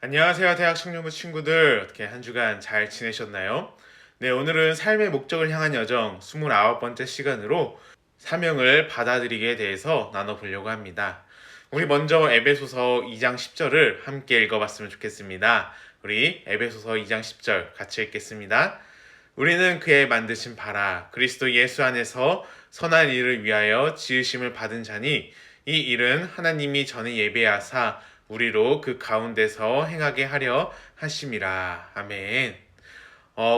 안녕하세요, 대학 청년부 친구들. 어떻게 한 주간 잘 지내셨나요? 네, 오늘은 삶의 목적을 향한 여정 29번째 시간으로 사명을 받아들이기에 대해서 나눠보려고 합니다. 우리 먼저 에베소서 2장 10절을 함께 읽어봤으면 좋겠습니다. 우리 에베소서 2장 10절 같이 읽겠습니다. 우리는 그의 만드신 바라 그리스도 예수 안에서 선한 일을 위하여 지으심을 받은 자니 이 일은 하나님이 전에 예배하사 우리로 그 가운데서 행하게 하려 하심이라. 아멘.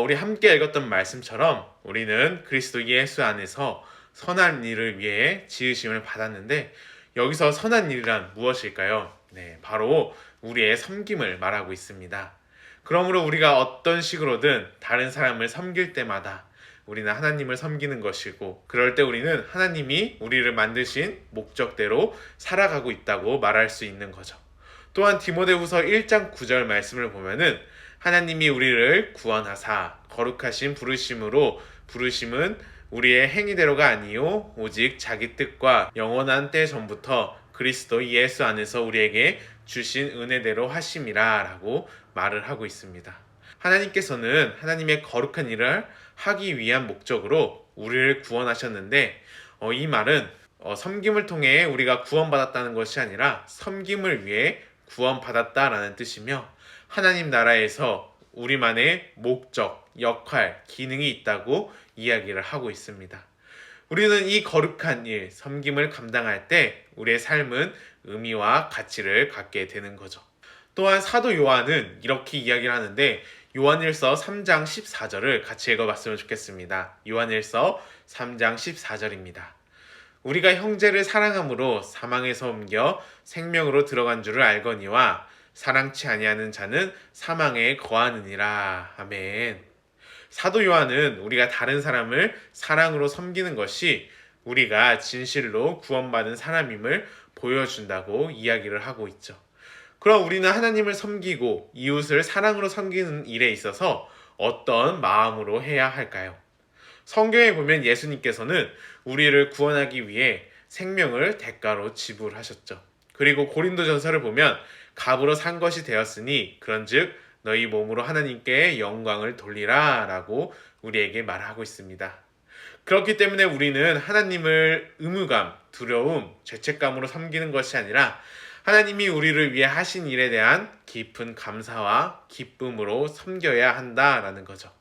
우리 함께 읽었던 말씀처럼 우리는 그리스도 예수 안에서 선한 일을 위해 지으심을 받았는데 여기서 선한 일이란 무엇일까요? 네, 바로 우리의 섬김을 말하고 있습니다. 그러므로 우리가 어떤 식으로든 다른 사람을 섬길 때마다 우리는 하나님을 섬기는 것이고 그럴 때 우리는 하나님이 우리를 만드신 목적대로 살아가고 있다고 말할 수 있는 거죠. 또한 디모데후서 1장 9절 말씀을 보면은 하나님이 우리를 구원하사 거룩하신 부르심으로 부르심은 우리의 행위대로가 아니요 오직 자기 뜻과 영원한 때 전부터 그리스도 예수 안에서 우리에게 주신 은혜대로 하심이라 라고 말을 하고 있습니다. 하나님께서는 하나님의 거룩한 일을 하기 위한 목적으로 우리를 구원하셨는데 이 말은 섬김을 통해 우리가 구원받았다는 것이 아니라 섬김을 위해 구원받았다라는 뜻이며 하나님 나라에서 우리만의 목적, 역할, 기능이 있다고 이야기를 하고 있습니다. 우리는 이 거룩한 일, 섬김을 감당할 때 우리의 삶은 의미와 가치를 갖게 되는 거죠. 또한 사도 요한은 이렇게 이야기를 하는데 요한일서 3장 14절을 같이 읽어봤으면 좋겠습니다. 요한일서 3장 14절입니다. 우리가 형제를 사랑함으로 사망에서 옮겨 생명으로 들어간 줄을 알거니와 사랑치 아니하는 자는 사망에 거하느니라. 아멘. 사도 요한은 우리가 다른 사람을 사랑으로 섬기는 것이 우리가 진실로 구원받은 사람임을 보여준다고 이야기를 하고 있죠. 그럼 우리는 하나님을 섬기고 이웃을 사랑으로 섬기는 일에 있어서 어떤 마음으로 해야 할까요? 성경에 보면 예수님께서는 우리를 구원하기 위해 생명을 대가로 지불하셨죠. 그리고 고린도전서를 보면 값으로 산 것이 되었으니 그런즉 너희 몸으로 하나님께 영광을 돌리라 라고 우리에게 말하고 있습니다. 그렇기 때문에 우리는 하나님을 의무감, 두려움, 죄책감으로 섬기는 것이 아니라 하나님이 우리를 위해 하신 일에 대한 깊은 감사와 기쁨으로 섬겨야 한다라는 거죠.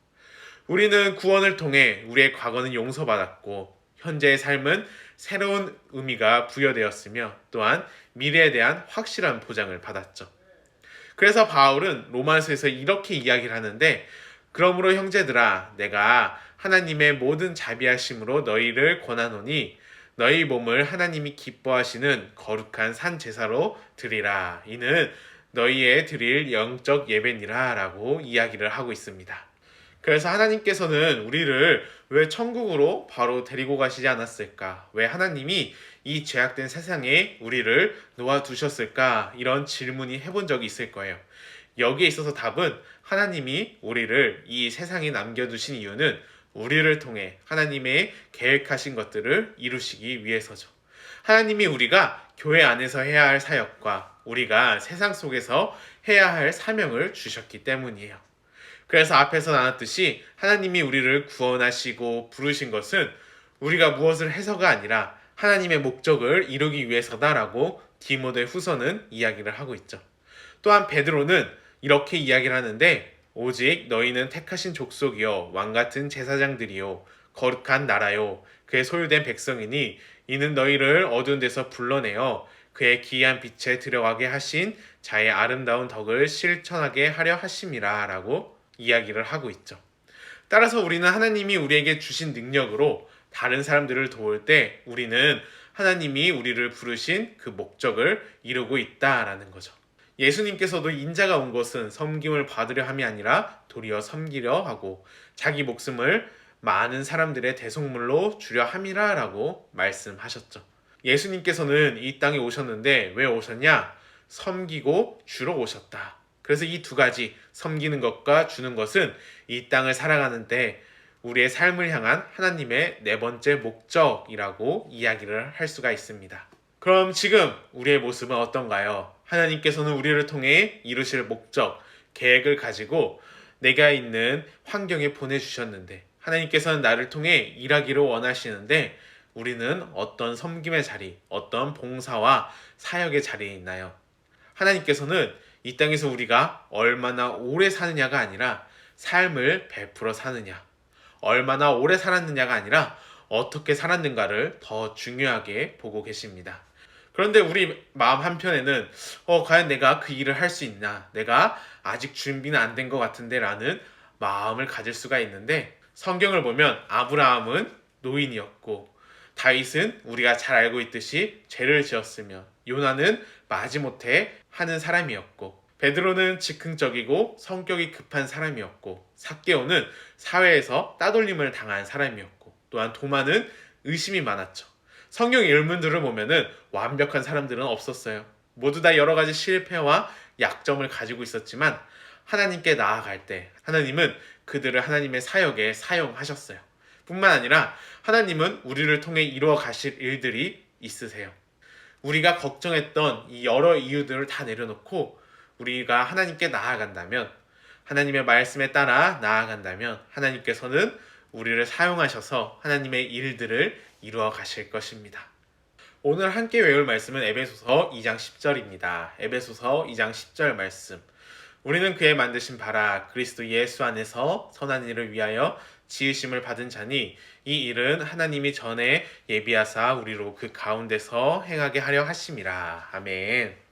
우리는 구원을 통해 우리의 과거는 용서받았고 현재의 삶은 새로운 의미가 부여되었으며 또한 미래에 대한 확실한 보장을 받았죠. 그래서 바울은 로마서에서 이렇게 이야기를 하는데 그러므로 형제들아 내가 하나님의 모든 자비하심으로 너희를 권하노니 너희 몸을 하나님이 기뻐하시는 거룩한 산 제사로 드리라. 이는 너희의 드릴 영적 예배니라 라고 이야기를 하고 있습니다. 그래서 하나님께서는 우리를 왜 천국으로 바로 데리고 가시지 않았을까? 왜 하나님이 이 죄악된 세상에 우리를 놓아두셨을까? 이런 질문이 해본 적이 있을 거예요. 여기에 있어서 답은 하나님이 우리를 이 세상에 남겨두신 이유는 우리를 통해 하나님의 계획하신 것들을 이루시기 위해서죠. 하나님이 우리가 교회 안에서 해야 할 사역과 우리가 세상 속에서 해야 할 사명을 주셨기 때문이에요. 그래서 앞에서 나눴듯이 하나님이 우리를 구원하시고 부르신 것은 우리가 무엇을 해서가 아니라 하나님의 목적을 이루기 위해서다라고 디모데 후서는 이야기를 하고 있죠. 또한 베드로는 이렇게 이야기를 하는데 오직 너희는 택하신 족속이요 왕같은 제사장들이요 거룩한 나라요 그의 소유된 백성이니 이는 너희를 어두운 데서 불러내어 그의 기이한 빛에 들어가게 하신 자의 아름다운 덕을 실천하게 하려 하심이라 라고 이야기를 하고 있죠. 따라서 우리는 하나님이 우리에게 주신 능력으로 다른 사람들을 도울 때 우리는 하나님이 우리를 부르신 그 목적을 이루고 있다라는 거죠. 예수님께서도 인자가 온 것은 섬김을 받으려 함이 아니라 도리어 섬기려 하고 자기 목숨을 많은 사람들의 대속물로 주려 함이라 라고 말씀하셨죠. 예수님께서는 이 땅에 오셨는데 왜 오셨냐? 섬기고 주러 오셨다. 그래서 이 두 가지 섬기는 것과 주는 것은 이 땅을 살아가는 때 우리의 삶을 향한 하나님의 네 번째 목적이라고 이야기를 할 수가 있습니다. 그럼 지금 우리의 모습은 어떤가요? 하나님께서는 우리를 통해 이루실 목적, 계획을 가지고 내가 있는 환경에 보내주셨는데 하나님께서는 나를 통해 일하기를 원하시는데 우리는 어떤 섬김의 자리, 어떤 봉사와 사역의 자리에 있나요? 하나님께서는 이 땅에서 우리가 얼마나 오래 사느냐가 아니라 삶을 베풀어 사느냐, 얼마나 오래 살았느냐가 아니라 어떻게 살았는가를 더 중요하게 보고 계십니다. 그런데 우리 마음 한편에는 과연 내가 그 일을 할 수 있나? 내가 아직 준비는 안 된 것 같은데 라는 마음을 가질 수가 있는데 성경을 보면 아브라함은 노인이었고 다윗은 우리가 잘 알고 있듯이 죄를 지었으며 요나는 마지못해 하는 사람이었고 베드로는 즉흥적이고 성격이 급한 사람이었고 삭개오는 사회에서 따돌림을 당한 사람이었고 또한 도마는 의심이 많았죠. 성경 인물들을 보면은 완벽한 사람들은 없었어요. 모두 다 여러 가지 실패와 약점을 가지고 있었지만 하나님께 나아갈 때 하나님은 그들을 하나님의 사역에 사용하셨어요. 뿐만 아니라 하나님은 우리를 통해 이루어 가실 일들이 있으세요. 우리가 걱정했던 이 여러 이유들을 다 내려놓고 우리가 하나님께 나아간다면 하나님의 말씀에 따라 나아간다면 하나님께서는 우리를 사용하셔서 하나님의 일들을 이루어 가실 것입니다. 오늘 함께 외울 말씀은 에베소서 2장 10절입니다. 에베소서 2장 10절 말씀. 우리는 그의 만드신 바라 그리스도 예수 안에서 선한 일을 위하여 지으심을 받은 자니 이 일은 하나님이 전에 예비하사 우리로 그 가운데서 행하게 하려 하심이라. 아멘.